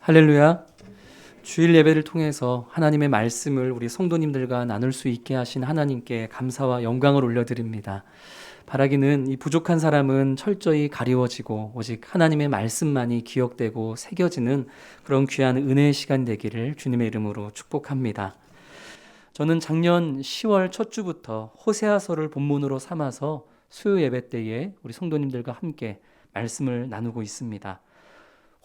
할렐루야. 주일 예배를 통해서 하나님의 말씀을 우리 성도님들과 나눌 수 있게 하신 하나님께 감사와 영광을 올려드립니다. 바라기는 이 부족한 사람은 철저히 가리워지고 오직 하나님의 말씀만이 기억되고 새겨지는 그런 귀한 은혜의 시간 되기를 주님의 이름으로 축복합니다. 저는 작년 10월 첫 주부터 호세아서를 본문으로 삼아서 수요 예배 때에 우리 성도님들과 함께 말씀을 나누고 있습니다.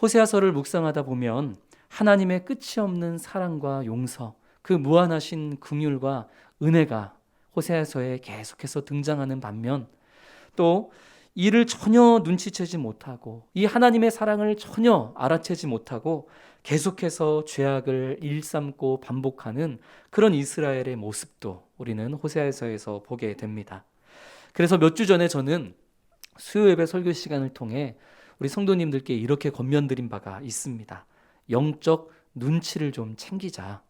호세아서를 묵상하다 보면 하나님의 끝이 없는 사랑과 용서, 그 무한하신 긍휼과 은혜가 호세아서에 계속해서 등장하는 반면 또 이를 전혀 눈치채지 못하고 이 하나님의 사랑을 전혀 알아채지 못하고 계속해서 죄악을 일삼고 반복하는 그런 이스라엘의 모습도 우리는 호세아서에서 보게 됩니다. 그래서 몇 주 전에 저는 수요 예배 설교 시간을 통해 우리 성도님들께 이렇게 권면드린 바가 있습니다. 영적 눈치를 좀 챙기자.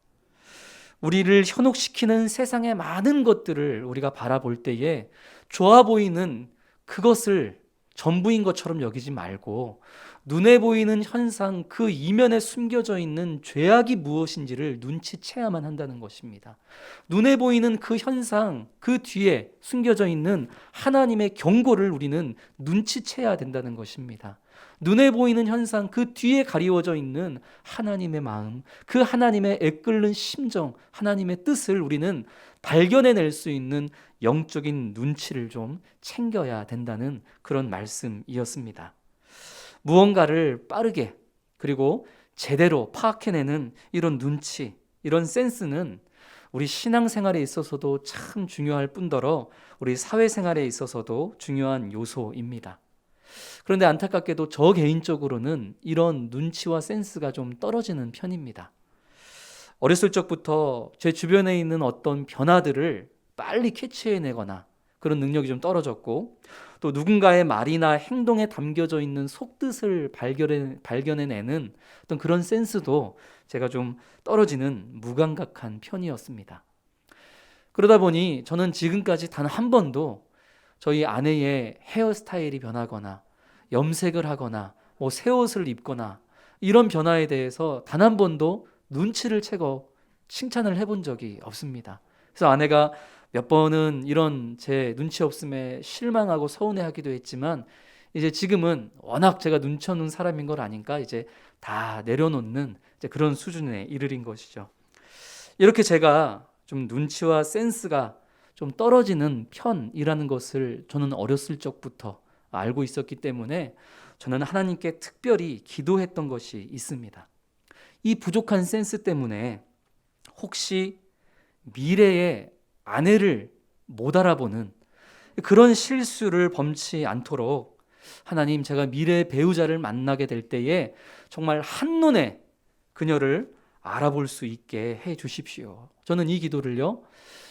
우리를 현혹시키는 세상의 많은 것들을 우리가 바라볼 때에 좋아 보이는 그것을 전부인 것처럼 여기지 말고 눈에 보이는 현상 그 이면에 숨겨져 있는 죄악이 무엇인지를 눈치채야만 한다는 것입니다. 눈에 보이는 그 현상 그 뒤에 숨겨져 있는 하나님의 경고를 우리는 눈치채야 된다는 것입니다. 눈에 보이는 현상 그 뒤에 가리워져 있는 하나님의 마음, 그 하나님의 애끓는 심정, 하나님의 뜻을 우리는 발견해낼 수 있는 영적인 눈치를 좀 챙겨야 된다는 그런 말씀이었습니다. 무언가를 빠르게 그리고 제대로 파악해내는 이런 눈치, 이런 센스는 우리 신앙생활에 있어서도 참 중요할 뿐더러 우리 사회생활에 있어서도 중요한 요소입니다. 그런데 안타깝게도 저 개인적으로는 이런 눈치와 센스가 좀 떨어지는 편입니다. 어렸을 적부터 제 주변에 있는 어떤 변화들을 빨리 캐치해내거나 그런 능력이 좀 떨어졌고 또 누군가의 말이나 행동에 담겨져 있는 속뜻을 발견해내는 어떤 그런 센스도 제가 좀 떨어지는 무감각한 편이었습니다. 그러다 보니 저는 지금까지 단 한 번도 저희 아내의 헤어스타일이 변하거나 염색을 하거나 새 옷을 입거나 이런 변화에 대해서 단 한 번도 눈치를 채고 칭찬을 해본 적이 없습니다. 그래서 아내가 몇 번은 이런 제 눈치 없음에 실망하고 서운해하기도 했지만 이제 지금은 워낙 제가 눈치 없는 사람인 걸 아니까 이제 다 내려놓는 이제 그런 수준에 이르린 것이죠. 이렇게 제가 좀 눈치와 센스가 좀 떨어지는 편이라는 것을 저는 어렸을 적부터 알고 있었기 때문에 저는 하나님께 특별히 기도했던 것이 있습니다. 이 부족한 센스 때문에 혹시 미래의 아내를 못 알아보는 그런 실수를 범치 않도록 하나님, 제가 미래의 배우자를 만나게 될 때에 정말 한눈에 그녀를 알아볼 수 있게 해 주십시오. 저는 이 기도를요,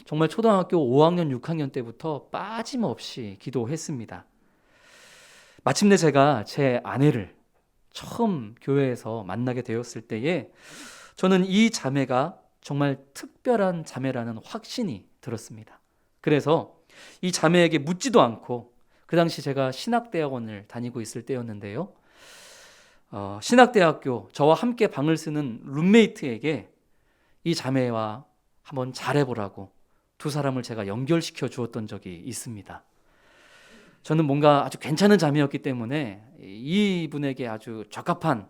정말 초등학교 5학년, 6학년 때부터 빠짐없이 기도했습니다. 마침내 제가 제 아내를 처음 교회에서 만나게 되었을 때에 저는 이 자매가 정말 특별한 자매라는 확신이 들었습니다. 그래서 이 자매에게 묻지도 않고 그 당시 제가 신학대학원을 다니고 있을 때였는데요. 신학대학교 저와 함께 방을 쓰는 룸메이트에게 이 자매와 한번 잘해보라고 두 사람을 제가 연결시켜 주었던 적이 있습니다. 저는 뭔가 아주 괜찮은 자매였기 때문에 이분에게 아주 적합한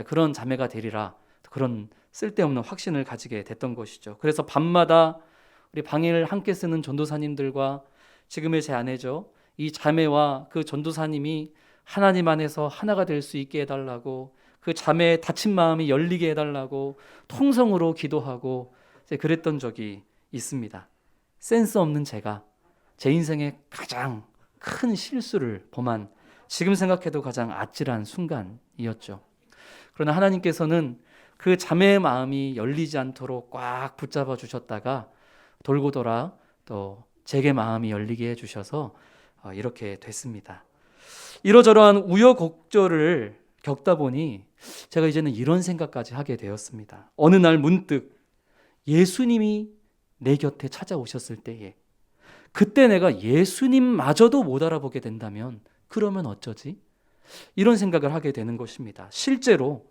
그런 자매가 되리라 그런 쓸데없는 확신을 가지게 됐던 것이죠. 그래서 밤마다 우리 방을 함께 쓰는 전도사님들과 지금의 제 아내죠, 이 자매와 그 전도사님이 하나님 안에서 하나가 될 수 있게 해달라고, 그 자매의 다친 마음이 열리게 해달라고 통성으로 기도하고 그랬던 적이 있습니다. 센스 없는 제가 제 인생의 가장 큰 실수를 범한, 지금 생각해도 가장 아찔한 순간이었죠. 그러나 하나님께서는 그 자매의 마음이 열리지 않도록 꽉 붙잡아 주셨다가 돌고 돌아 또 제게 마음이 열리게 해주셔서 이렇게 됐습니다. 이러저러한 우여곡절을 겪다 보니 제가 이제는 이런 생각까지 하게 되었습니다. 어느 날 문득 예수님이 내 곁에 찾아오셨을 때에 그때 내가 예수님마저도 못 알아보게 된다면 그러면 어쩌지? 이런 생각을 하게 되는 것입니다. 실제로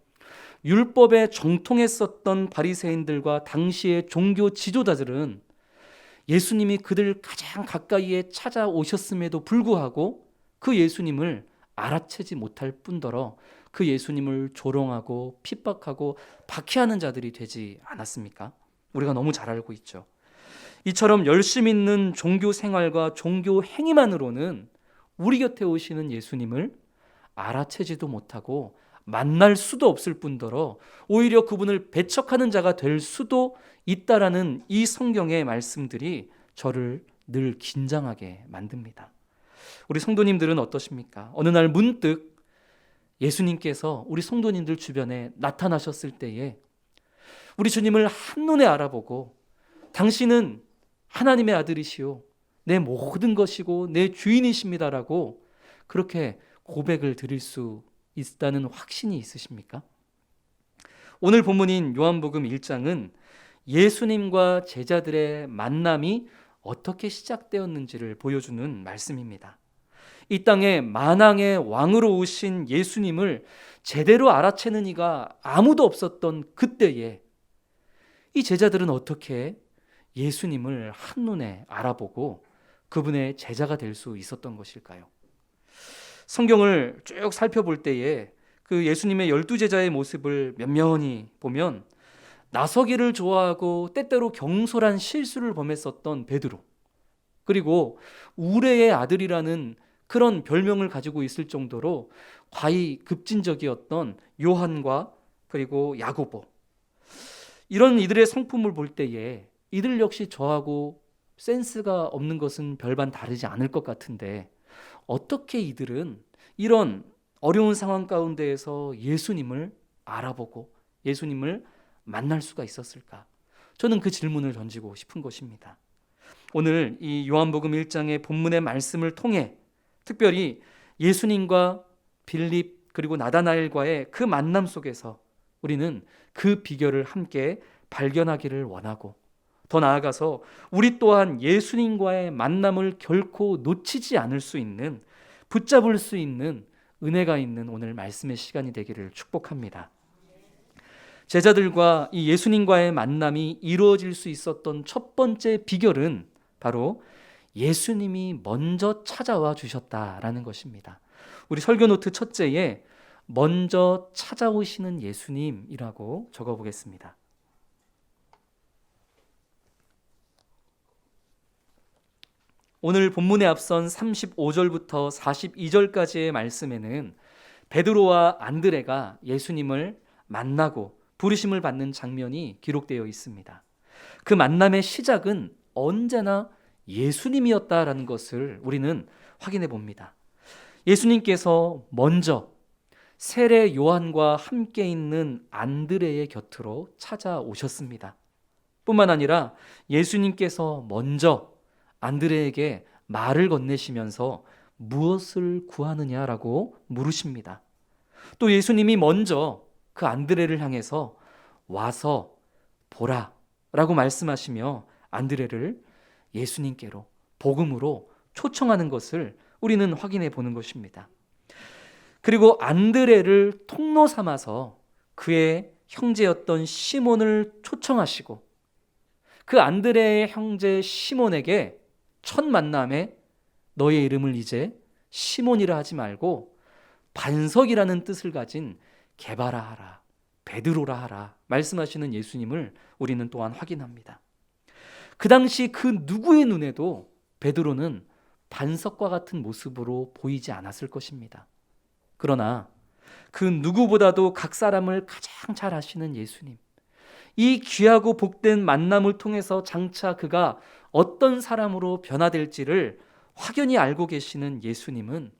율법에 정통했었던 바리새인들과 당시의 종교 지도자들은 예수님이 그들 가장 가까이에 찾아오셨음에도 불구하고 그 예수님을 알아채지 못할 뿐더러 그 예수님을 조롱하고 핍박하고 박해하는 자들이 되지 않았습니까? 우리가 너무 잘 알고 있죠. 이처럼 열심 있는 종교 생활과 종교 행위만으로는 우리 곁에 오시는 예수님을 알아채지도 못하고 만날 수도 없을 뿐더러 오히려 그분을 배척하는 자가 될 수도 있다라는 이 성경의 말씀들이 저를 늘 긴장하게 만듭니다. 우리 성도님들은 어떠십니까? 어느 날 문득 예수님께서 우리 성도님들 주변에 나타나셨을 때에 우리 주님을 한눈에 알아보고 당신은 하나님의 아들이시오, 내 모든 것이고 내 주인이십니다라고 그렇게 고백을 드릴 수 있다는 확신이 있으십니까? 오늘 본문인 요한복음 1장은 예수님과 제자들의 만남이 어떻게 시작되었는지를 보여주는 말씀입니다. 이 땅에 만왕의 왕으로 오신 예수님을 제대로 알아채는 이가 아무도 없었던 그때에 이 제자들은 어떻게 예수님을 한눈에 알아보고 그분의 제자가 될 수 있었던 것일까요? 성경을 쭉 살펴볼 때에 그 예수님의 12제자의 모습을 면면히 보면 나서기를 좋아하고 때때로 경솔한 실수를 범했었던 베드로, 그리고 우레의 아들이라는 그런 별명을 가지고 있을 정도로 과히 급진적이었던 요한과 그리고 야고보, 이런 이들의 성품을 볼 때에 이들 역시 저하고 센스가 없는 것은 별반 다르지 않을 것 같은데 어떻게 이들은 이런 어려운 상황 가운데에서 예수님을 알아보고 예수님을 만날 수가 있었을까? 저는 그 질문을 던지고 싶은 것입니다. 오늘 이 요한복음 1장의 본문의 말씀을 통해 특별히 예수님과 빌립 그리고 나다나엘과의 그 만남 속에서 우리는 그 비결을 함께 발견하기를 원하고, 더 나아가서 우리 또한 예수님과의 만남을 결코 놓치지 않을 수 있는, 붙잡을 수 있는 은혜가 있는 오늘 말씀의 시간이 되기를 축복합니다. 제자들과 이 예수님과의 만남이 이루어질 수 있었던 첫 번째 비결은 바로 예수님이 먼저 찾아와 주셨다라는 것입니다. 우리 설교 노트 첫째에 먼저 찾아오시는 예수님이라고 적어보겠습니다. 오늘 본문에 앞선 35절부터 42절까지의 말씀에는 베드로와 안드레가 예수님을 만나고 부르심을 받는 장면이 기록되어 있습니다. 그 만남의 시작은 언제나 예수님이었다라는 것을 우리는 확인해 봅니다. 예수님께서 먼저 세례 요한과 함께 있는 안드레의 곁으로 찾아오셨습니다. 뿐만 아니라 예수님께서 먼저 안드레에게 말을 건네시면서 무엇을 구하느냐라고 물으십니다. 또 예수님이 먼저 그 안드레를 향해서 와서 보라 라고 말씀하시며 안드레를 예수님께로, 복음으로 초청하는 것을 우리는 확인해 보는 것입니다. 그리고 안드레를 통로 삼아서 그의 형제였던 시몬을 초청하시고 그 안드레의 형제 시몬에게 첫 만남에 너의 이름을 이제 시몬이라 하지 말고 반석이라는 뜻을 가진 게바라 하라, 베드로라 하라 말씀하시는 예수님을 우리는 또한 확인합니다. 그 당시 그 누구의 눈에도 베드로는 반석과 같은 모습으로 보이지 않았을 것입니다. 그러나 그 누구보다도 각 사람을 가장 잘 아시는 예수님, 이 귀하고 복된 만남을 통해서 장차 그가 어떤 사람으로 변화될지를 확연히 알고 계시는 예수님은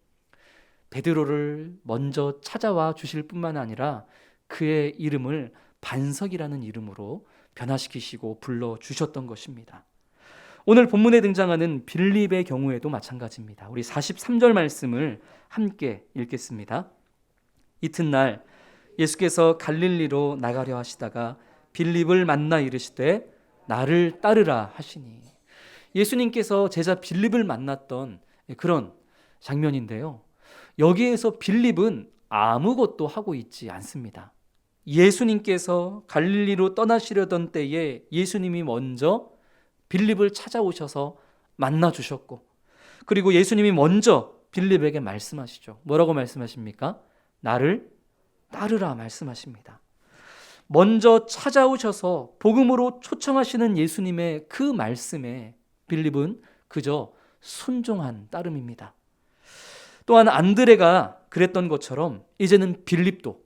베드로를 먼저 찾아와 주실 뿐만 아니라 그의 이름을 반석이라는 이름으로 변화시키시고 불러주셨던 것입니다. 오늘 본문에 등장하는 빌립의 경우에도 마찬가지입니다. 우리 43절 말씀을 함께 읽겠습니다. 이튿날 예수께서 갈릴리로 나가려 하시다가 빌립을 만나 이르시되 나를 따르라 하시니, 예수님께서 제자 빌립을 만났던 그런 장면인데요. 여기에서 빌립은 아무것도 하고 있지 않습니다. 예수님께서 갈릴리로 떠나시려던 때에 예수님이 먼저 빌립을 찾아오셔서 만나 주셨고, 그리고 예수님이 먼저 빌립에게 말씀하시죠. 뭐라고 말씀하십니까? 나를 따르라 말씀하십니다. 먼저 찾아오셔서 복음으로 초청하시는 예수님의 그 말씀에 빌립은 그저 순종한 따름입니다. 또한 안드레가 그랬던 것처럼 이제는 빌립도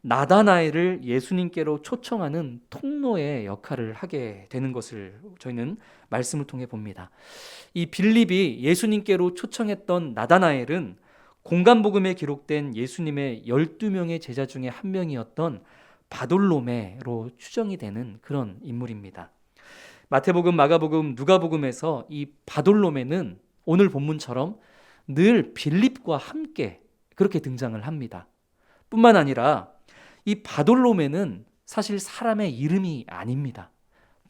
나다나엘을 예수님께로 초청하는 통로의 역할을 하게 되는 것을 저희는 말씀을 통해 봅니다. 이 빌립이 예수님께로 초청했던 나다나엘은 공간복음에 기록된 예수님의 12명의 제자 중에 한 명이었던 바돌로메로 추정이 되는 그런 인물입니다. 마태복음, 마가복음, 누가복음에서 이 바돌로메는 오늘 본문처럼 늘 빌립과 함께 그렇게 등장을 합니다. 뿐만 아니라 이 바돌로메는 사실 사람의 이름이 아닙니다.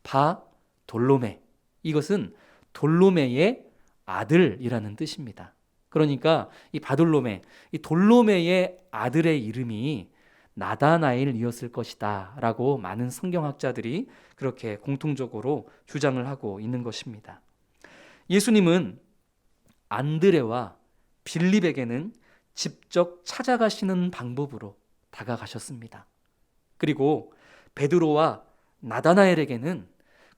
바돌로메, 이것은 돌로메의 아들이라는 뜻입니다. 그러니까 이 바돌로메, 이 돌로메의 아들의 이름이 나다나엘이었을 것이다 라고 많은 성경학자들이 그렇게 공통적으로 주장을 하고 있는 것입니다. 예수님은 안드레와 빌립에게는 직접 찾아가시는 방법으로 다가가셨습니다. 그리고 베드로와 나다나엘에게는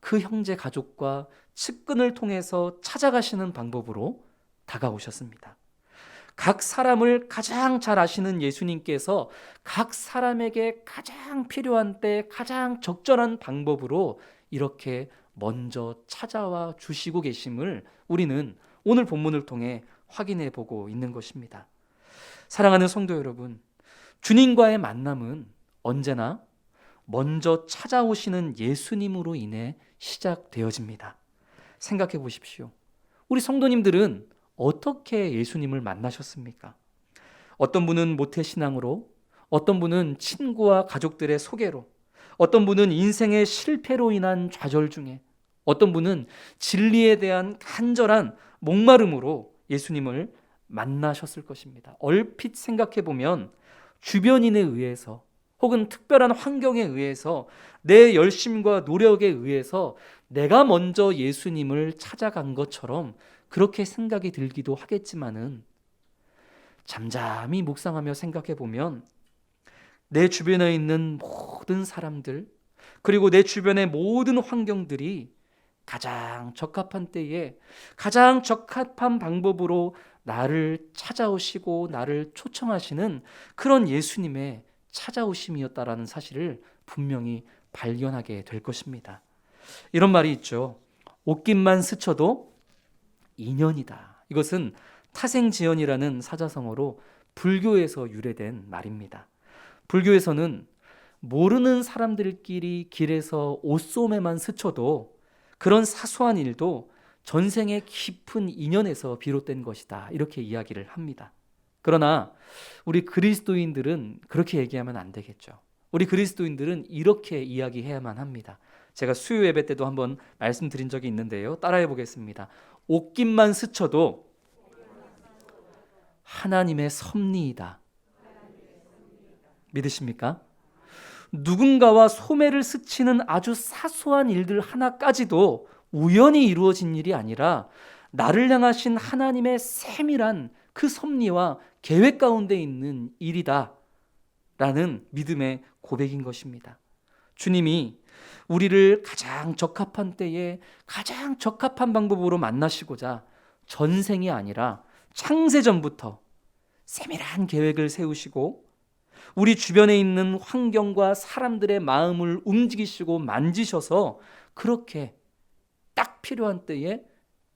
그 형제 가족과 측근을 통해서 찾아가시는 방법으로 다가오셨습니다. 각 사람을 가장 잘 아시는 예수님께서 각 사람에게 가장 필요한 때 가장 적절한 방법으로 이렇게 먼저 찾아와 주시고 계심을 우리는 오늘 본문을 통해 확인해 보고 있는 것입니다. 사랑하는 성도 여러분, 주님과의 만남은 언제나 먼저 찾아오시는 예수님으로 인해 시작되어집니다. 생각해 보십시오. 우리 성도님들은 어떻게 예수님을 만나셨습니까? 어떤 분은 모태신앙으로, 어떤 분은 친구와 가족들의 소개로, 어떤 분은 인생의 실패로 인한 좌절 중에, 어떤 분은 진리에 대한 간절한 목마름으로 예수님을 만나셨을 것입니다. 얼핏 생각해 보면 주변인에 의해서 혹은 특별한 환경에 의해서 내 열심과 노력에 의해서 내가 먼저 예수님을 찾아간 것처럼 그렇게 생각이 들기도 하겠지만은 잠잠히 묵상하며 생각해 보면 내 주변에 있는 모든 사람들 그리고 내 주변의 모든 환경들이 가장 적합한 때에 가장 적합한 방법으로 나를 찾아오시고 나를 초청하시는 그런 예수님의 찾아오심이었다라는 사실을 분명히 발견하게 될 것입니다. 이런 말이 있죠. 옷깃만 스쳐도 인연이다. 이것은 타생지연이라는 사자성어로 불교에서 유래된 말입니다. 불교에서는 모르는 사람들끼리 길에서 옷소매만 스쳐도 그런 사소한 일도 전생의 깊은 인연에서 비롯된 것이다. 이렇게 이야기를 합니다. 그러나 우리 그리스도인들은 그렇게 얘기하면 안 되겠죠. 우리 그리스도인들은 이렇게 이야기해야만 합니다. 제가 수요 예배 때도 한번 말씀드린 적이 있는데요. 따라해 보겠습니다. 옷깃만 스쳐도 하나님의 섭리이다. 믿으십니까? 누군가와 소매를 스치는 아주 사소한 일들 하나까지도 우연히 이루어진 일이 아니라 나를 향하신 하나님의 세밀한 그 섭리와 계획 가운데 있는 일이다 라는 믿음의 고백인 것입니다. 주님이 우리를 가장 적합한 때에 가장 적합한 방법으로 만나시고자 전생이 아니라 창세전부터 세밀한 계획을 세우시고 우리 주변에 있는 환경과 사람들의 마음을 움직이시고 만지셔서 그렇게 딱 필요한 때에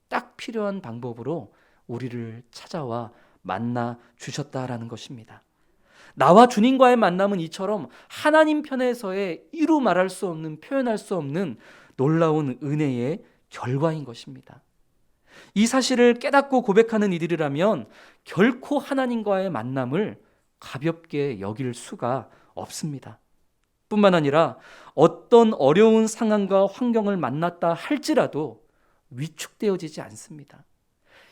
딱 필요한 방법으로 우리를 찾아와 만나 주셨다라는 것입니다. 나와 주님과의 만남은 이처럼 하나님 편에서의 이루 말할 수 없는, 표현할 수 없는 놀라운 은혜의 결과인 것입니다. 이 사실을 깨닫고 고백하는 이들이라면 결코 하나님과의 만남을 가볍게 여길 수가 없습니다. 뿐만 아니라 어떤 어려운 상황과 환경을 만났다 할지라도 위축되어지지 않습니다.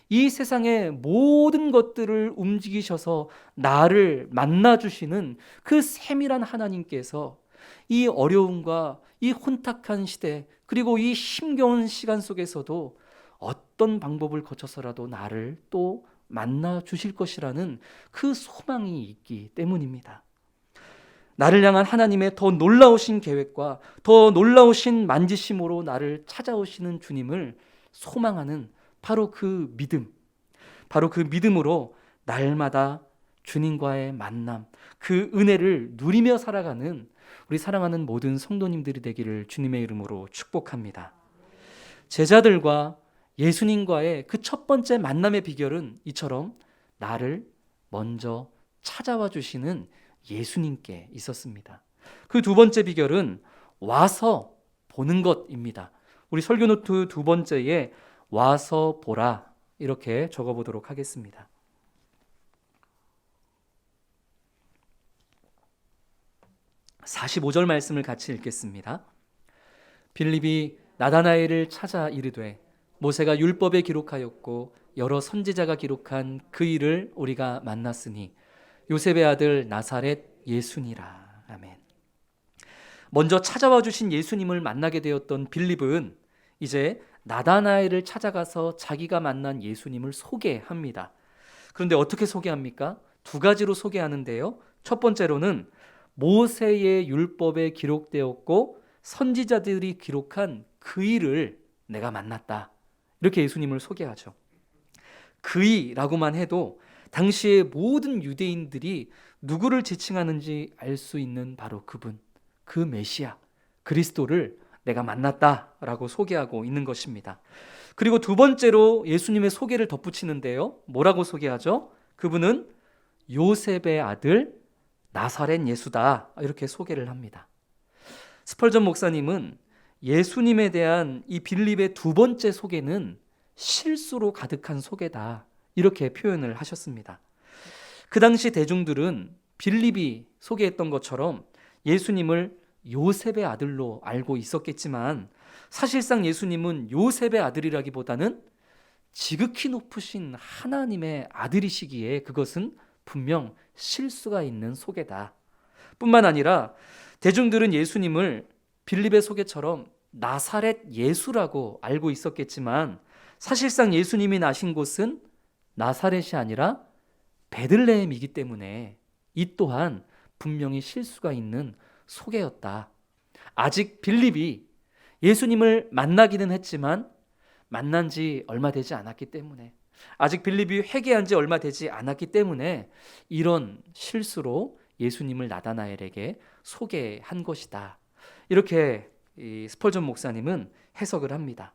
이 세상의 모든 것들을 움직이셔서 나를 만나주시는 그 세밀한 하나님께서 이 어려움과 이 혼탁한 시대, 그리고 이 힘겨운 시간 속에서도 어떤 방법을 거쳐서라도 나를 또 만나 주실 것이라는 그 소망이 있기 때문입니다. 나를 향한 하나님의 더 놀라우신 계획과 더 놀라우신 만지심으로 나를 찾아오시는 주님을 소망하는 바로 그 믿음, 바로 그 믿음으로 날마다 주님과의 만남, 그 은혜를 누리며 살아가는 우리 사랑하는 모든 성도님들이 되기를 주님의 이름으로 축복합니다. 제자들과 예수님과의 그 첫 번째 만남의 비결은 이처럼 나를 먼저 찾아와 주시는 예수님께 있었습니다. 그 두 번째 비결은 와서 보는 것입니다. 우리 설교 노트 두 번째에 와서 보라 이렇게 적어보도록 하겠습니다. 45절 말씀을 같이 읽겠습니다. 빌립이 나다나엘을 찾아 이르되 모세가 율법에 기록하였고 여러 선지자가 기록한 그 일을 우리가 만났으니 요셉의 아들 나사렛 예수니라. 아멘. 먼저 찾아와 주신 예수님을 만나게 되었던 빌립은 이제 나다나엘을 찾아가서 자기가 만난 예수님을 소개합니다. 그런데 어떻게 소개합니까? 두 가지로 소개하는데요. 첫 번째로는 모세의 율법에 기록되었고 선지자들이 기록한 그 일을 내가 만났다. 이렇게 예수님을 소개하죠. 그이라고만 해도 당시의 모든 유대인들이 누구를 지칭하는지 알 수 있는 바로 그분, 그 메시아, 그리스도를 내가 만났다라고 소개하고 있는 것입니다. 그리고 두 번째로 예수님의 소개를 덧붙이는데요. 뭐라고 소개하죠? 그분은 요셉의 아들 나사렛 예수다. 이렇게 소개를 합니다. 스펄전 목사님은 예수님에 대한 이 빌립의 두 번째 소개는 실수로 가득한 소개다. 이렇게 표현을 하셨습니다. 그 당시 대중들은 빌립이 소개했던 것처럼 예수님을 요셉의 아들로 알고 있었겠지만 사실상 예수님은 요셉의 아들이라기보다는 지극히 높으신 하나님의 아들이시기에 그것은 분명 실수가 있는 소개다. 뿐만 아니라 대중들은 예수님을 빌립의 소개처럼 나사렛 예수라고 알고 있었겠지만 사실상 예수님이 나신 곳은 나사렛이 아니라 베들레헴이기 때문에 이 또한 분명히 실수가 있는 소개였다. 아직 빌립이 예수님을 만나기는 했지만 만난 지 얼마 되지 않았기 때문에, 아직 빌립이 회개한 지 얼마 되지 않았기 때문에 이런 실수로 예수님을 나다나엘에게 소개한 것이다. 이렇게 스펄전 목사님은 해석을 합니다.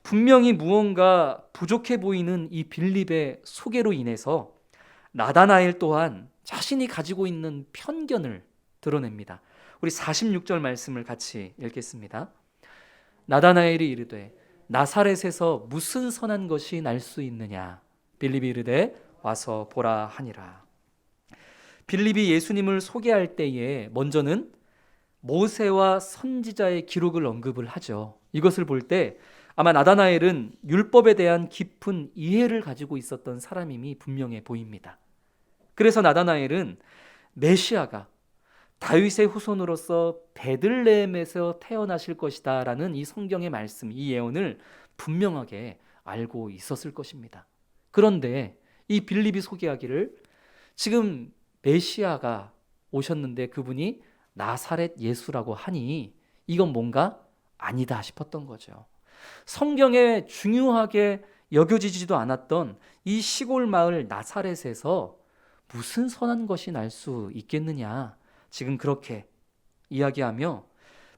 분명히 무언가 부족해 보이는 이 빌립의 소개로 인해서 나다나엘 또한 자신이 가지고 있는 편견을 드러냅니다. 우리 46절 말씀을 같이 읽겠습니다. 나다나엘이 이르되 나사렛에서 무슨 선한 것이 날 수 있느냐? 빌립이 이르되 와서 보라 하니라. 빌립이 예수님을 소개할 때에 먼저는 모세와 선지자의 기록을 언급을 하죠. 이것을 볼 때 아마 나다나엘은 율법에 대한 깊은 이해를 가지고 있었던 사람임이 분명해 보입니다. 그래서 나다나엘은 메시아가 다윗의 후손으로서 베들레헴에서 태어나실 것이다 라는 이 성경의 말씀, 이 예언을 분명하게 알고 있었을 것입니다. 그런데 이 빌립이 소개하기를 지금 메시아가 오셨는데 그분이 나사렛 예수라고 하니 이건 뭔가 아니다 싶었던 거죠. 성경에 중요하게 여겨지지도 않았던 이 시골 마을 나사렛에서 무슨 선한 것이 날 수 있겠느냐, 지금 그렇게 이야기하며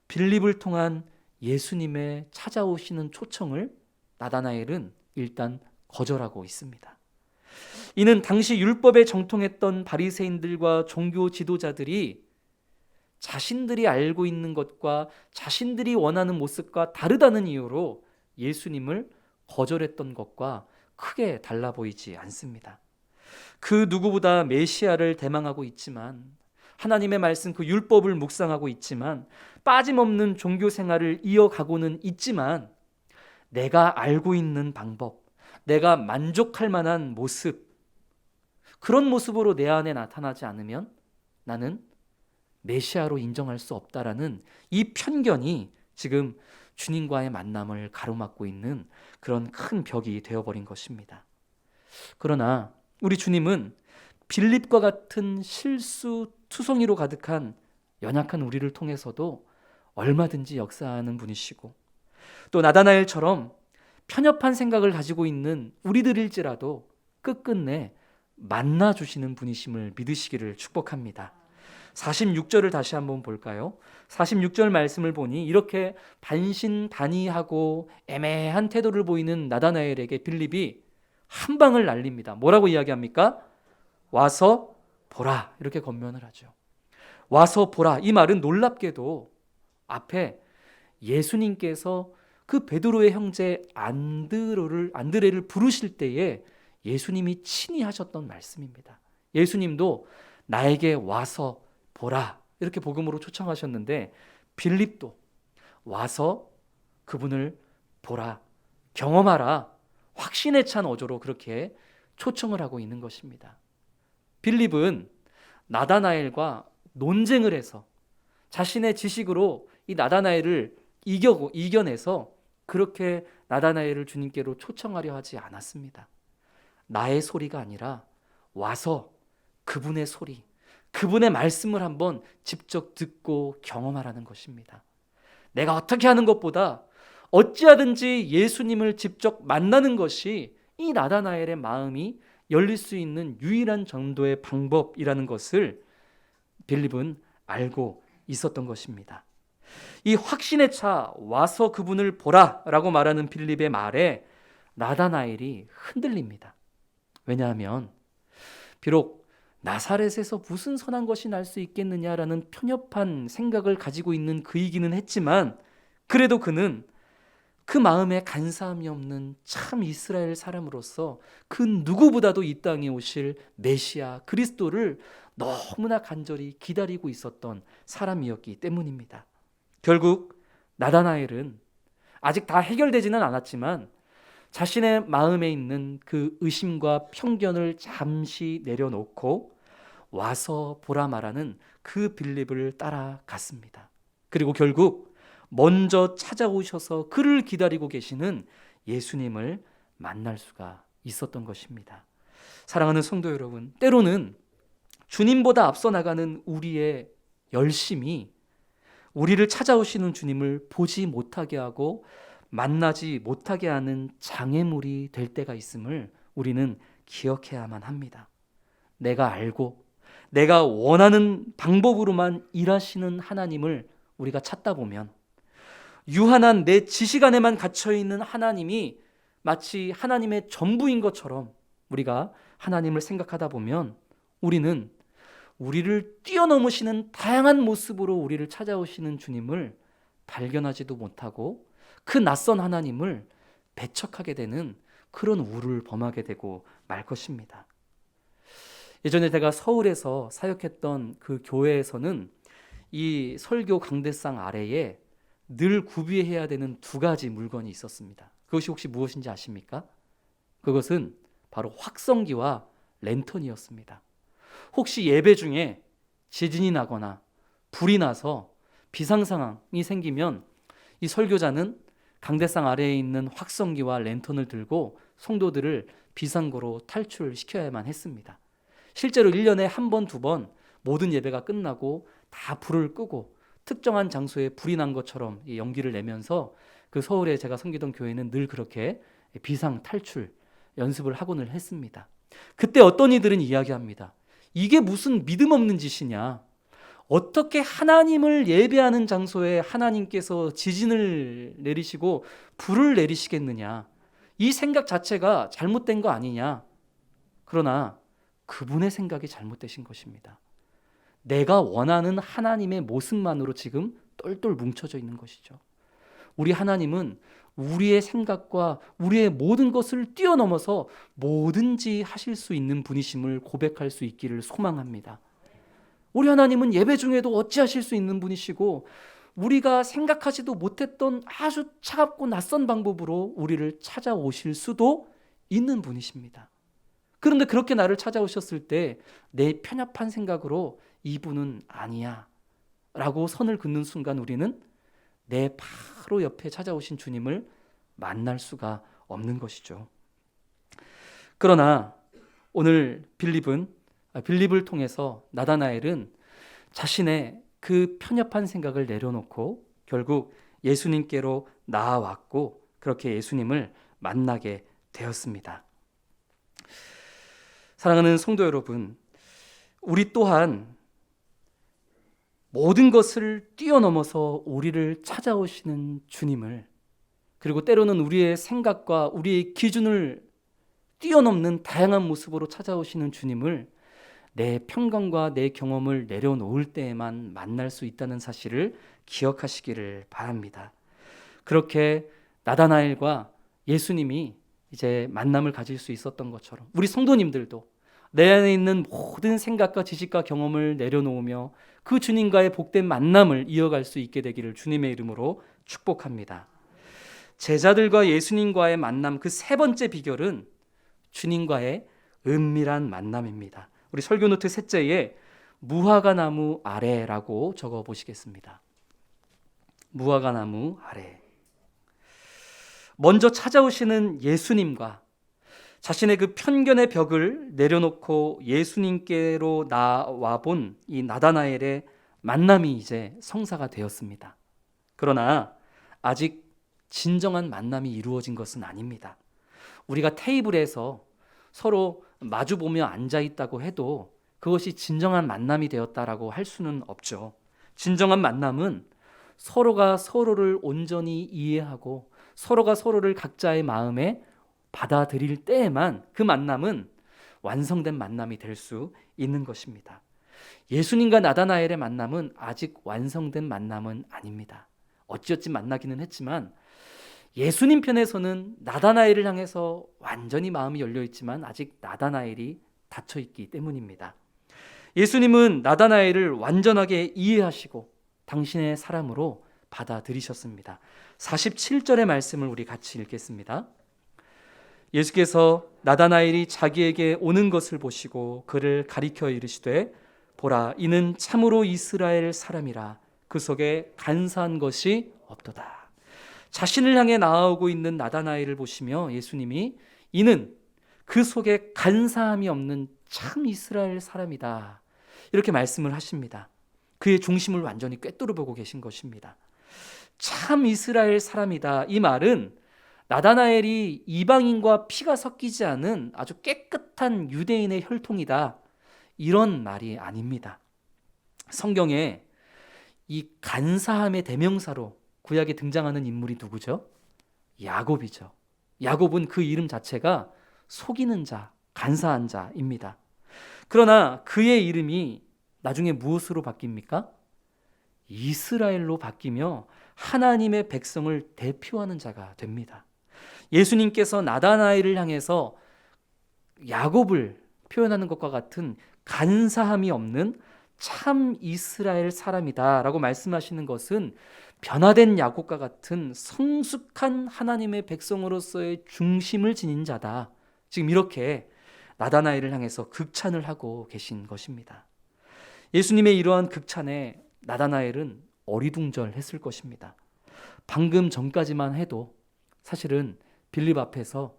빌립을 통한 예수님의 찾아오시는 초청을 나다나엘은 일단 거절하고 있습니다. 이는 당시 율법에 정통했던 바리새인들과 종교 지도자들이 자신들이 알고 있는 것과 자신들이 원하는 모습과 다르다는 이유로 예수님을 거절했던 것과 크게 달라 보이지 않습니다. 그 누구보다 메시아를 대망하고 있지만, 하나님의 말씀 그 율법을 묵상하고 있지만, 빠짐없는 종교 생활을 이어가고는 있지만, 내가 알고 있는 방법, 내가 만족할 만한 모습, 그런 모습으로 내 안에 나타나지 않으면 나는 메시아로 인정할 수 없다라는 이 편견이 지금 주님과의 만남을 가로막고 있는 그런 큰 벽이 되어버린 것입니다. 그러나 우리 주님은 빌립과 같은 실수 투성이로 가득한 연약한 우리를 통해서도 얼마든지 역사하는 분이시고, 또 나다나엘처럼 편협한 생각을 가지고 있는 우리들일지라도 끝끝내 만나주시는 분이심을 믿으시기를 축복합니다. 46절을 다시 한번 볼까요? 46절 말씀을 보니 이렇게 반신반의하고 애매한 태도를 보이는 나다나엘에게 빌립이 한 방을 날립니다. 뭐라고 이야기합니까? 와서 보라, 이렇게 권면을 하죠. 와서 보라, 이 말은 놀랍게도 앞에 예수님께서 그 베드로의 형제 안드레를 부르실 때에 예수님이 친히 하셨던 말씀입니다. 예수님도 나에게 와서 보라, 이렇게 복음으로 초청하셨는데 빌립도 와서 그분을 보라, 경험하라, 확신에 찬 어조로 그렇게 초청을 하고 있는 것입니다. 빌립은 나다나엘과 논쟁을 해서 자신의 지식으로 이 나다나엘을 이겨내서 그렇게 나다나엘을 주님께로 초청하려 하지 않았습니다. 나의 소리가 아니라 와서 그분의 소리, 그분의 말씀을 한번 직접 듣고 경험하라는 것입니다. 내가 어떻게 하는 것보다 어찌하든지 예수님을 직접 만나는 것이 이 나다나엘의 마음이 열릴 수 있는 유일한 전도의 방법이라는 것을 빌립은 알고 있었던 것입니다. 이 확신에 차 와서 그분을 보라라고 말하는 빌립의 말에 나다나엘이 흔들립니다. 왜냐하면 비록 나사렛에서 무슨 선한 것이 날 수 있겠느냐라는 편협한 생각을 가지고 있는 그이기는 했지만, 그래도 그는 그 마음에 간사함이 없는 참 이스라엘 사람으로서 그 누구보다도 이 땅에 오실 메시아 그리스도를 너무나 간절히 기다리고 있었던 사람이었기 때문입니다. 결국 나다나엘은 아직 다 해결되지는 않았지만 자신의 마음에 있는 그 의심과 편견을 잠시 내려놓고 와서 보라 말하는 그 빌립을 따라갔습니다. 그리고 결국 먼저 찾아오셔서 그를 기다리고 계시는 예수님을 만날 수가 있었던 것입니다. 사랑하는 성도 여러분, 때로는 주님보다 앞서 나가는 우리의 열심이 우리를 찾아오시는 주님을 보지 못하게 하고 만나지 못하게 하는 장애물이 될 때가 있음을 우리는 기억해야만 합니다. 내가 알고 내가 원하는 방법으로만 일하시는 하나님을 우리가 찾다 보면, 유한한 내 지식 안에만 갇혀있는 하나님이 마치 하나님의 전부인 것처럼 우리가 하나님을 생각하다 보면 우리는 우리를 뛰어넘으시는 다양한 모습으로 우리를 찾아오시는 주님을 발견하지도 못하고 그 낯선 하나님을 배척하게 되는 그런 우를 범하게 되고 말 것입니다. 예전에 제가 서울에서 사역했던 그 교회에서는 이 설교 강대상 아래에 늘 구비해야 되는 두 가지 물건이 있었습니다. 그것이 혹시 무엇인지 아십니까? 그것은 바로 확성기와 랜턴이었습니다. 혹시 예배 중에 지진이 나거나 불이 나서 비상 상황이 생기면 이 설교자는 강대상 아래에 있는 확성기와 랜턴을 들고 성도들을 비상구로 탈출시켜야만 했습니다. 실제로 1년에 한 번, 두 번 모든 예배가 끝나고 다 불을 끄고 특정한 장소에 불이 난 것처럼 연기를 내면서 그 서울에 제가 섬기던 교회는 늘 그렇게 비상 탈출 연습을 하곤을 했습니다. 그때 어떤 이들은 이야기합니다. 이게 무슨 믿음 없는 짓이냐. 어떻게 하나님을 예배하는 장소에 하나님께서 지진을 내리시고 불을 내리시겠느냐. 이 생각 자체가 잘못된 거 아니냐. 그러나 그분의 생각이 잘못되신 것입니다. 내가 원하는 하나님의 모습만으로 지금 똘똘 뭉쳐져 있는 것이죠. 우리 하나님은 우리의 생각과 우리의 모든 것을 뛰어넘어서 뭐든지 하실 수 있는 분이심을 고백할 수 있기를 소망합니다. 우리 하나님은 예배 중에도 어찌하실 수 있는 분이시고 우리가 생각하지도 못했던 아주 차갑고 낯선 방법으로 우리를 찾아오실 수도 있는 분이십니다. 그런데 그렇게 나를 찾아오셨을 때 내 편협한 생각으로 이분은 아니야 라고 선을 긋는 순간 우리는 내 바로 옆에 찾아오신 주님을 만날 수가 없는 것이죠. 그러나 오늘 빌립을 통해서 나다나엘은 자신의 그 편협한 생각을 내려놓고 결국 예수님께로 나아왔고 그렇게 예수님을 만나게 되었습니다. 사랑하는 성도 여러분, 우리 또한 모든 것을 뛰어넘어서 우리를 찾아오시는 주님을, 그리고 때로는 우리의 생각과 우리의 기준을 뛰어넘는 다양한 모습으로 찾아오시는 주님을 내 평강과 내 경험을 내려놓을 때에만 만날 수 있다는 사실을 기억하시기를 바랍니다. 그렇게 나다나엘과 예수님이 이제 만남을 가질 수 있었던 것처럼 우리 성도님들도 내 안에 있는 모든 생각과 지식과 경험을 내려놓으며 그 주님과의 복된 만남을 이어갈 수 있게 되기를 주님의 이름으로 축복합니다. 제자들과 예수님과의 만남, 그 세 번째 비결은 주님과의 은밀한 만남입니다. 우리 설교 노트 셋째에 무화과나무 아래라고 적어 보시겠습니다. 무화과나무 아래. 먼저 찾아오시는 예수님과 자신의 그 편견의 벽을 내려놓고 예수님께로 나와 본 이 나다나엘의 만남이 이제 성사가 되었습니다. 그러나 아직 진정한 만남이 이루어진 것은 아닙니다. 우리가 테이블에서 서로 마주보며 앉아있다고 해도 그것이 진정한 만남이 되었다라고 할 수는 없죠. 진정한 만남은 서로가 서로를 온전히 이해하고 서로가 서로를 각자의 마음에 받아들일 때에만 그 만남은 완성된 만남이 될 수 있는 것입니다. 예수님과 나다나엘의 만남은 아직 완성된 만남은 아닙니다. 어찌어찌 만나기는 했지만 예수님 편에서는 나다나엘을 향해서 완전히 마음이 열려 있지만 아직 나다나엘이 닫혀 있기 때문입니다. 예수님은 나다나엘을 완전하게 이해하시고 당신의 사람으로 받아들이셨습니다. 47절의 말씀을 우리 같이 읽겠습니다. 예수께서 나다나엘이 자기에게 오는 것을 보시고 그를 가리켜 이르시되 보라, 이는 참으로 이스라엘 사람이라 그 속에 간사한 것이 없도다. 자신을 향해 나아오고 있는 나다나엘을 보시며 예수님이 이는 그 속에 간사함이 없는 참 이스라엘 사람이다, 이렇게 말씀을 하십니다. 그의 중심을 완전히 꿰뚫어 보고 계신 것입니다. 참 이스라엘 사람이다, 이 말은 나다나엘이 이방인과 피가 섞이지 않은 아주 깨끗한 유대인의 혈통이다, 이런 말이 아닙니다. 성경에 이 간사함의 대명사로 구약에 등장하는 인물이 누구죠? 야곱이죠. 야곱은 그 이름 자체가 속이는 자, 간사한 자입니다. 그러나 그의 이름이 나중에 무엇으로 바뀝니까? 이스라엘로 바뀌며 하나님의 백성을 대표하는 자가 됩니다. 예수님께서 나다나엘을 향해서 야곱을 표현하는 것과 같은 간사함이 없는 참 이스라엘 사람이다 라고 말씀하시는 것은 변화된 야곱과 같은 성숙한 하나님의 백성으로서의 중심을 지닌 자다, 지금 이렇게 나다나엘을 향해서 극찬을 하고 계신 것입니다. 예수님의 이러한 극찬에 나다나엘은 어리둥절했을 것입니다. 방금 전까지만 해도 사실은 빌립 앞에서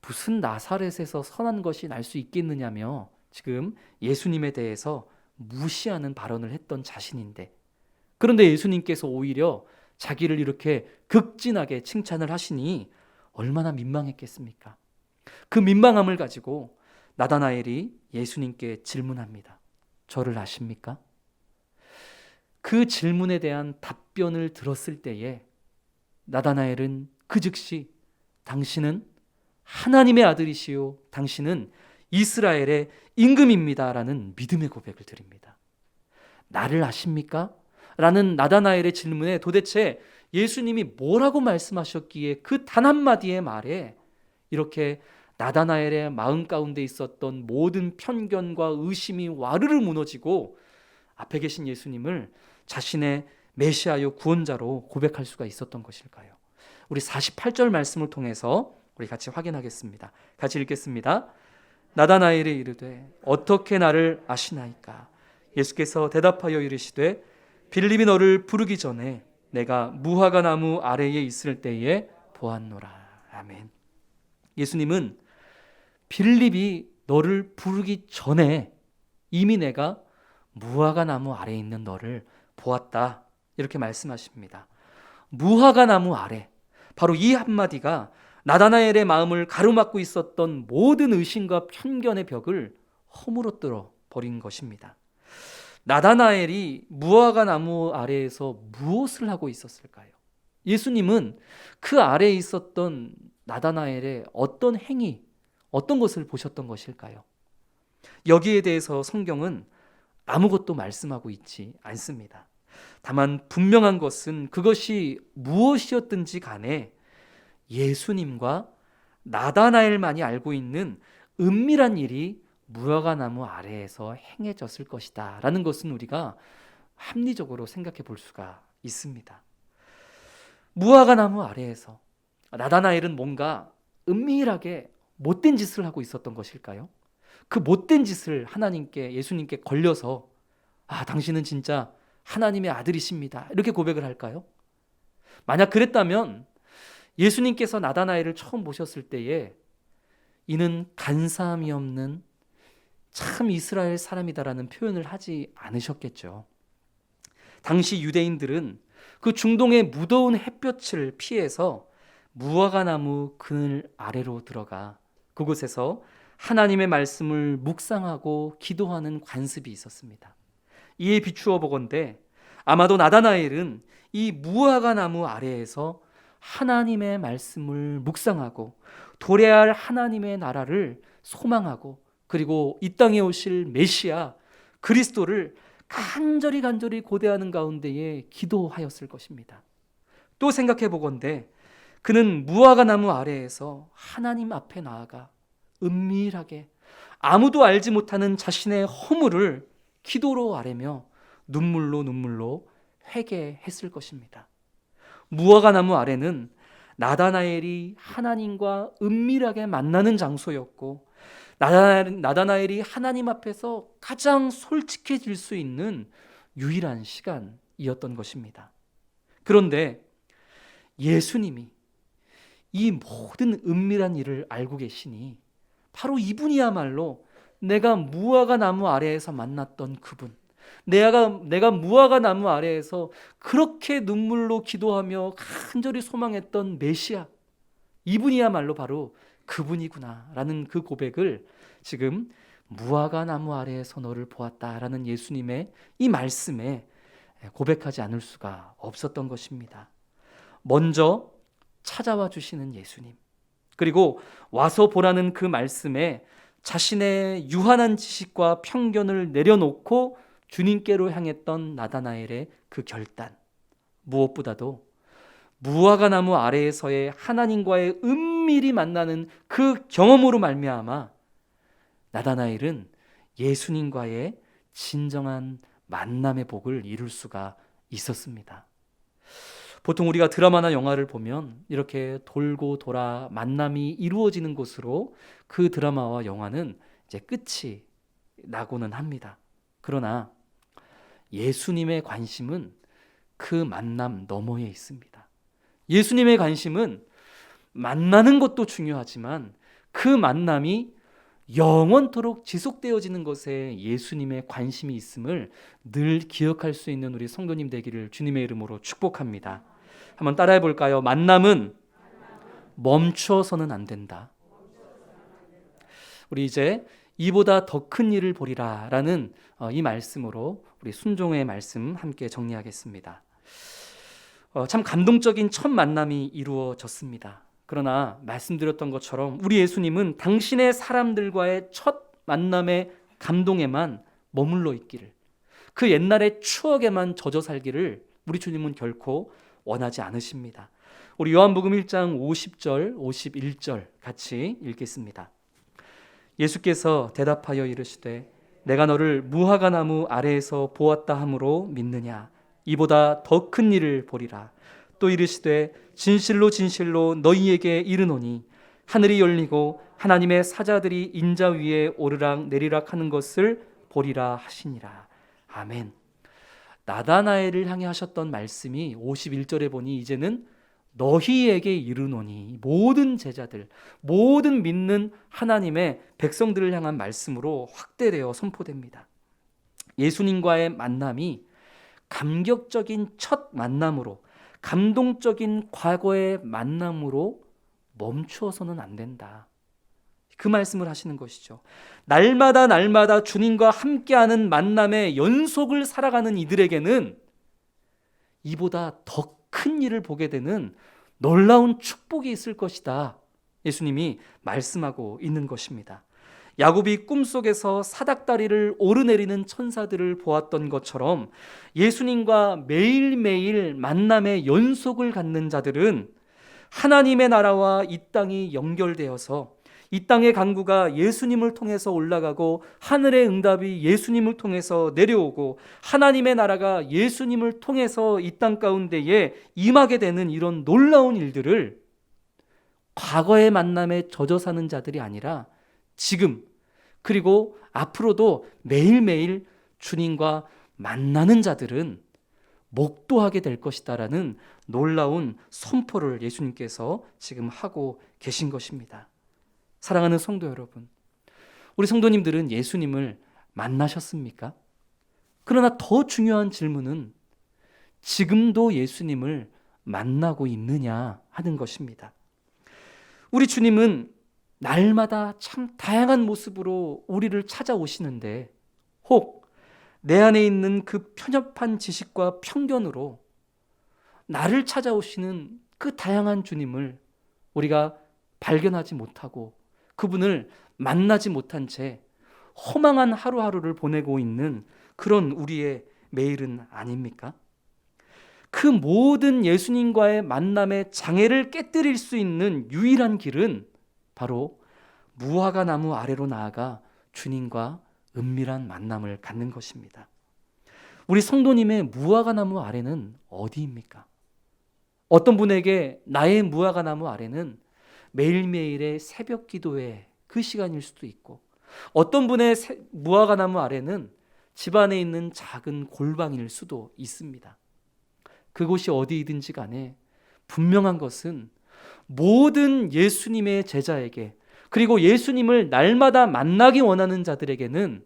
무슨 나사렛에서 선한 것이 날 수 있겠느냐며 지금 예수님에 대해서 무시하는 발언을 했던 자신인데, 그런데 예수님께서 오히려 자기를 이렇게 극진하게 칭찬을 하시니 얼마나 민망했겠습니까? 그 민망함을 가지고 나다나엘이 예수님께 질문합니다. 저를 아십니까? 그 질문에 대한 답변을 들었을 때에 나다나엘은 그 즉시 당신은 하나님의 아들이시요 당신은 이스라엘의 임금입니다 라는 믿음의 고백을 드립니다. 나를 아십니까? 라는 나다나엘의 질문에 도대체 예수님이 뭐라고 말씀하셨기에 그 단 한마디의 말에 이렇게 나다나엘의 마음 가운데 있었던 모든 편견과 의심이 와르르 무너지고 앞에 계신 예수님을 자신의 메시아요 구원자로 고백할 수가 있었던 것일까요? 우리 48절 말씀을 통해서 우리 같이 확인하겠습니다. 같이 읽겠습니다. 나다나엘이 이르되 어떻게 나를 아시나이까? 예수께서 대답하여 이르시되 빌립이 너를 부르기 전에 내가 무화과 나무 아래에 있을 때에 보았노라. 아멘. 예수님은 빌립이 너를 부르기 전에 이미 내가 무화과 나무 아래에 있는 너를 보았다, 이렇게 말씀하십니다. 무화과 나무 아래, 바로 이 한마디가 나다나엘의 마음을 가로막고 있었던 모든 의심과 편견의 벽을 허물어뜨려 버린 것입니다. 나다나엘이 무화과 나무 아래에서 무엇을 하고 있었을까요? 예수님은 그 아래에 있었던 나다나엘의 어떤 행위, 어떤 것을 보셨던 것일까요? 여기에 대해서 성경은 아무것도 말씀하고 있지 않습니다. 다만 분명한 것은 그것이 무엇이었든지 간에 예수님과 나다나엘만이 알고 있는 은밀한 일이 무화과 나무 아래에서 행해졌을 것이다 라는 것은 우리가 합리적으로 생각해 볼 수가 있습니다. 무화과 나무 아래에서 나다나엘은 뭔가 은밀하게 못된 짓을 하고 있었던 것일까요? 그 못된 짓을 하나님께, 예수님께 걸려서 당신은 진짜 하나님의 아들이십니다, 이렇게 고백을 할까요? 만약 그랬다면 예수님께서 나다나엘을 처음 보셨을 때에 이는 간사함이 없는 참 이스라엘 사람이다라는 표현을 하지 않으셨겠죠. 당시 유대인들은 그 중동의 무더운 햇볕을 피해서 무화과 나무 그늘 아래로 들어가 그곳에서 하나님의 말씀을 묵상하고 기도하는 관습이 있었습니다. 이에 비추어 보건대 아마도 나다나엘은 이 무화과 나무 아래에서 하나님의 말씀을 묵상하고 도래할 하나님의 나라를 소망하고 그리고 이 땅에 오실 메시아 그리스도를 간절히 고대하는 가운데에 기도하였을 것입니다. 또 생각해 보건대 그는 무화과 나무 아래에서 하나님 앞에 나아가 은밀하게 아무도 알지 못하는 자신의 허물을 기도로 아뢰며 눈물로 회개했을 것입니다. 무화과 나무 아래는 나다나엘이 하나님과 은밀하게 만나는 장소였고 나다나엘이 하나님 앞에서 가장 솔직해질 수 있는 유일한 시간이었던 것입니다. 그런데 예수님이 이 모든 은밀한 일을 알고 계시니 바로 이분이야말로 내가 무화과 나무 아래에서 만났던 그분, 내가 무화과 나무 아래에서 그렇게 눈물로 기도하며 간절히 소망했던 메시아, 이분이야말로 바로 그분이구나라는 그 고백을 지금 무화과 나무 아래에서 너를 보았다라는 예수님의 이 말씀에 고백하지 않을 수가 없었던 것입니다. 먼저 찾아와 주시는 예수님, 그리고 와서 보라는 그 말씀에 자신의 유한한 지식과 편견을 내려놓고 주님께로 향했던 나다나엘의 그 결단, 무엇보다도 무화과 나무 아래에서의 하나님과의 은밀히 만나는 그 경험으로 말미암아 나다나엘은 예수님과의 진정한 만남의 복을 이룰 수가 있었습니다. 보통 우리가 드라마나 영화를 보면 이렇게 돌고 돌아 만남이 이루어지는 곳으로 그 드라마와 영화는 이제 끝이 나고는 합니다. 그러나 예수님의 관심은 그 만남 너머에 있습니다. 예수님의 관심은 만나는 것도 중요하지만 그 만남이 영원토록 지속되어지는 것에 예수님의 관심이 있음을 늘 기억할 수 있는 우리 성도님 되기를 주님의 이름으로 축복합니다. 한번 따라해 볼까요? 만남은 멈춰서는 안 된다. 우리 이제 이보다 더 큰 일을 보리라 라는 이 말씀으로 우리 순종의 말씀 함께 정리하겠습니다. 참 감동적인 첫 만남이 이루어졌습니다. 그러나 말씀드렸던 것처럼 우리 예수님은 당신의 사람들과의 첫 만남의 감동에만 머물러 있기를, 그 옛날의 추억에만 젖어 살기를 우리 주님은 결코 원하지 않으십니다. 우리 요한복음 1장 50절 51절 같이 읽겠습니다. 예수께서 대답하여 이르시되 내가 너를 무화과 나무 아래에서 보았다 함으로 믿느냐? 이보다 더 큰 일을 보리라. 또 이르시되 진실로 너희에게 이르노니 하늘이 열리고 하나님의 사자들이 인자 위에 오르락 내리락 하는 것을 보리라 하시니라. 아멘. 나다나엘을 향해 하셨던 말씀이 51절에 보니 이제는 너희에게 이르노니, 모든 제자들, 모든 믿는 하나님의 백성들을 향한 말씀으로 확대되어 선포됩니다. 예수님과의 만남이 감격적인 첫 만남으로, 감동적인 과거의 만남으로 멈추어서는 안 된다. 그 말씀을 하시는 것이죠. 날마다 주님과 함께하는 만남의 연속을 살아가는 이들에게는 이보다 더 큰 일을 보게 되는 놀라운 축복이 있을 것이다. 예수님이 말씀하고 있는 것입니다. 야곱이 꿈속에서 사닥다리를 오르내리는 천사들을 보았던 것처럼 예수님과 매일매일 만남의 연속을 갖는 자들은 하나님의 나라와 이 땅이 연결되어서 이 땅의 간구가 예수님을 통해서 올라가고 하늘의 응답이 예수님을 통해서 내려오고 하나님의 나라가 예수님을 통해서 이 땅 가운데에 임하게 되는 이런 놀라운 일들을 과거의 만남에 젖어 사는 자들이 아니라 지금 그리고 앞으로도 매일매일 주님과 만나는 자들은 목도하게 될 것이다라는 놀라운 선포를 예수님께서 지금 하고 계신 것입니다. 사랑하는 성도 여러분, 우리 성도님들은 예수님을 만나셨습니까? 그러나 더 중요한 질문은 지금도 예수님을 만나고 있느냐 하는 것입니다. 우리 주님은 날마다 참 다양한 모습으로 우리를 찾아오시는데 혹 내 안에 있는 그 편협한 지식과 편견으로 나를 찾아오시는 그 다양한 주님을 우리가 발견하지 못하고 그분을 만나지 못한 채 허망한 하루하루를 보내고 있는 그런 우리의 매일은 아닙니까? 그 모든 예수님과의 만남의 장애를 깨뜨릴 수 있는 유일한 길은 바로 무화과 나무 아래로 나아가 주님과 은밀한 만남을 갖는 것입니다. 우리 성도님의 무화과 나무 아래는 어디입니까? 어떤 분에게 나의 무화과 나무 아래는 매일매일의 새벽 기도의 그 시간일 수도 있고 어떤 분의 무화과 나무 아래는 집안에 있는 작은 골방일 수도 있습니다. 그곳이 어디이든지 간에 분명한 것은 모든 예수님의 제자에게 그리고 예수님을 날마다 만나기 원하는 자들에게는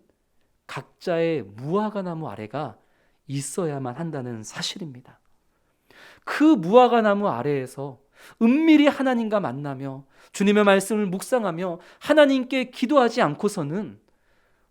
각자의 무화과 나무 아래가 있어야만 한다는 사실입니다. 그 무화과 나무 아래에서 은밀히 하나님과 만나며 주님의 말씀을 묵상하며 하나님께 기도하지 않고서는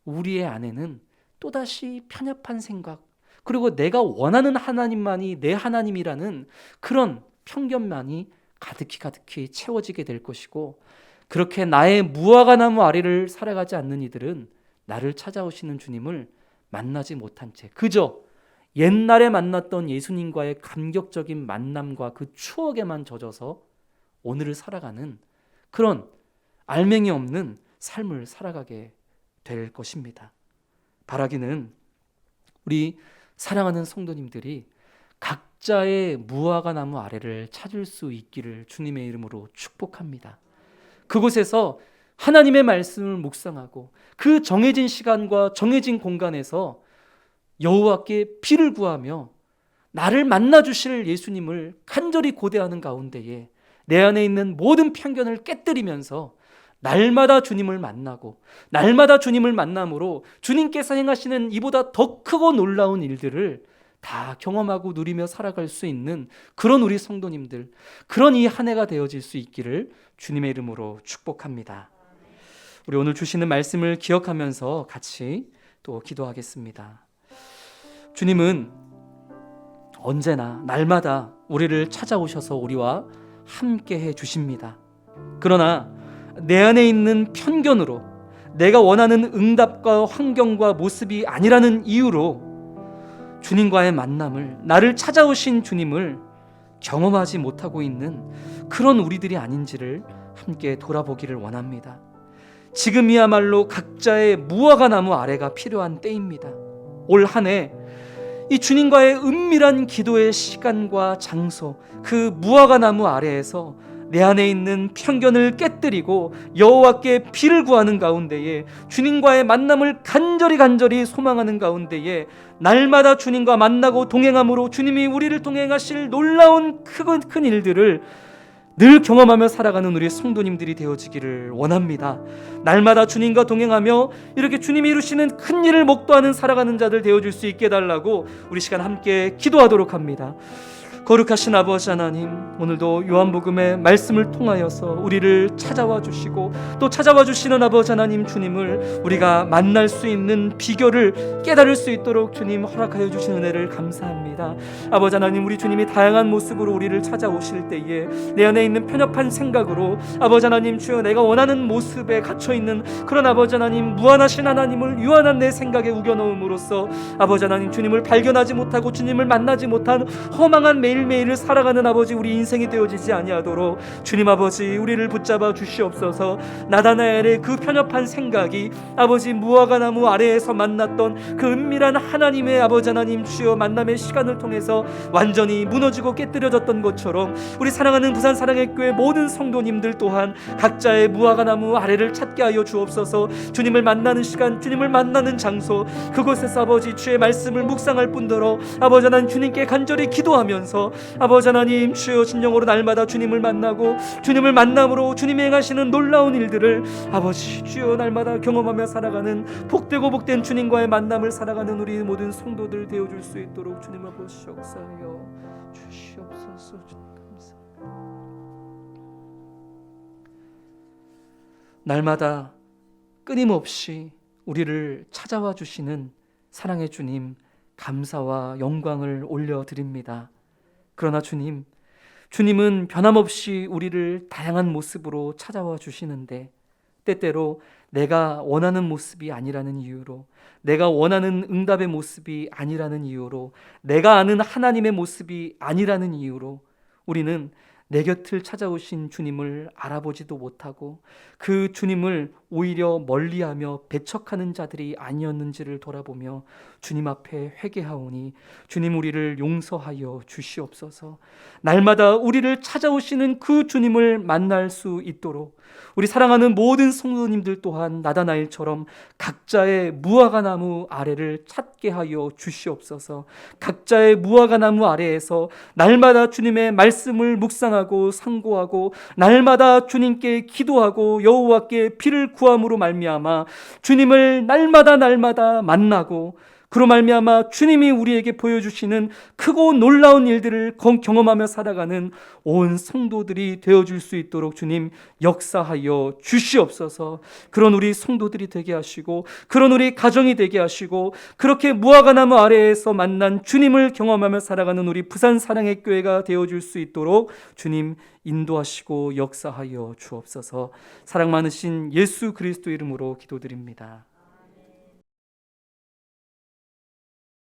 우리의 안에는 또다시 편협한 생각 그리고 내가 원하는 하나님만이 내 하나님이라는 그런 편견만이 가득히 채워지게 될 것이고 그렇게 나의 무화과 나무 아래를 살아가지 않는 이들은 나를 찾아오시는 주님을 만나지 못한 채 그저 옛날에 만났던 예수님과의 감격적인 만남과 그 추억에만 젖어서 오늘을 살아가는 그런 알맹이 없는 삶을 살아가게 될 것입니다. 바라기는 우리 사랑하는 성도님들이 각자의 무화과 나무 아래를 찾을 수 있기를 주님의 이름으로 축복합니다. 그곳에서 하나님의 말씀을 묵상하고 그 정해진 시간과 정해진 공간에서 여호와께 피를 구하며 나를 만나주실 예수님을 간절히 고대하는 가운데에 내 안에 있는 모든 편견을 깨뜨리면서 날마다 주님을 만나고 날마다 주님을 만남으로 주님께서 행하시는 이보다 더 크고 놀라운 일들을 다 경험하고 누리며 살아갈 수 있는 그런 우리 성도님들, 그런 이 한 해가 되어질 수 있기를 주님의 이름으로 축복합니다. 우리 오늘 주시는 말씀을 기억하면서 같이 또 기도하겠습니다. 주님은 언제나 날마다 우리를 찾아오셔서 우리와 함께 해 주십니다. 그러나 내 안에 있는 편견으로 내가 원하는 응답과 환경과 모습이 아니라는 이유로 주님과의 만남을, 나를 찾아오신 주님을 경험하지 못하고 있는 그런 우리들이 아닌지를 함께 돌아보기를 원합니다. 지금이야말로 각자의 무화과 나무 아래가 필요한 때입니다. 올 한 해 이 주님과의 은밀한 기도의 시간과 장소, 그 무화과 나무 아래에서 내 안에 있는 편견을 깨뜨리고 여호와께 비를 구하는 가운데에 주님과의 만남을 간절히 소망하는 가운데에 날마다 주님과 만나고 동행함으로 주님이 우리를 동행하실 놀라운 큰 일들을 늘 경험하며 살아가는 우리 성도님들이 되어지기를 원합니다. 날마다 주님과 동행하며 이렇게 주님이 이루시는 큰 일을 목도하는 살아가는 자들 되어줄 수 있게 해달라고 우리 시간 함께 기도하도록 합니다. 거룩하신 아버지 하나님, 오늘도 요한복음의 말씀을 통하여서 우리를 찾아와 주시고 또 찾아와 주시는 아버지 하나님 주님을 우리가 만날 수 있는 비결을 깨달을 수 있도록 주님 허락하여 주신 은혜를 감사합니다. 아버지 하나님, 우리 주님이 다양한 모습으로 우리를 찾아오실 때에 내 안에 있는 편협한 생각으로 아버지 하나님 주여 내가 원하는 모습에 갇혀있는 그런 아버지 하나님 무한하신 하나님을 유한한 내 생각에 우겨넣음으로써 아버지 하나님 주님을 발견하지 못하고 주님을 만나지 못한 허망한 매일매일을 살아가는 아버지 우리 인생이 되어지지 아니하도록 주님 아버지 우리를 붙잡아 주시옵소서. 나다나엘의 그 편협한 생각이 아버지 무화과 나무 아래에서 만났던 그 은밀한 하나님의 아버지 하나님 주여 만남의 시간을 통해서 완전히 무너지고 깨뜨려졌던 것처럼 우리 사랑하는 부산 사랑의 교회 모든 성도님들 또한 각자의 무화과 나무 아래를 찾게 하여 주옵소서. 주님을 만나는 시간, 주님을 만나는 장소, 그곳에서 아버지 주의 말씀을 묵상할 뿐더러 아버지 하나님 주님께 간절히 기도하면서 아버지 하나님 주여 진정으로 날마다 주님을 만나고 주님을 만남으로 주님이 행하시는 놀라운 일들을 아버지 주여 날마다 경험하며 살아가는 복되고 복된 주님과의 만남을 살아가는 우리 모든 성도들 되어줄 수 있도록 주님 아버지 역사하여 주시옵소서. 감사합니다. 날마다 끊임없이 우리를 찾아와 주시는 사랑의 주님, 감사와 영광을 올려드립니다. 그러나 주님은 변함없이 우리를 다양한 모습으로 찾아와 주시는데 때때로 내가 원하는 모습이 아니라는 이유로, 내가 원하는 응답의 모습이 아니라는 이유로, 내가 아는 하나님의 모습이 아니라는 이유로 우리는 내 곁을 찾아오신 주님을 알아보지도 못하고 그 주님을 오히려 멀리하며 배척하는 자들이 아니었는지를 돌아보며 주님 앞에 회개하오니 주님 우리를 용서하여 주시옵소서. 날마다 우리를 찾아오시는 그 주님을 만날 수 있도록 우리 사랑하는 모든 성도님들 또한 나다나엘처럼 각자의 무화과 나무 아래를 찾게 하여 주시옵소서. 각자의 무화과 나무 아래에서 날마다 주님의 말씀을 묵상하고 상고하고 날마다 주님께 기도하고 여호와께 비를 구함으로 말미암아 주님을 날마다 만나고 그로 말미암아 주님이 우리에게 보여주시는 크고 놀라운 일들을 경험하며 살아가는 온 성도들이 되어줄 수 있도록 주님 역사하여 주시옵소서. 그런 우리 성도들이 되게 하시고 그런 우리 가정이 되게 하시고 그렇게 무화과 나무 아래에서 만난 주님을 경험하며 살아가는 우리 부산 사랑의 교회가 되어줄 수 있도록 주님 인도하시고 역사하여 주옵소서. 사랑 많으신 예수 그리스도 이름으로 기도드립니다.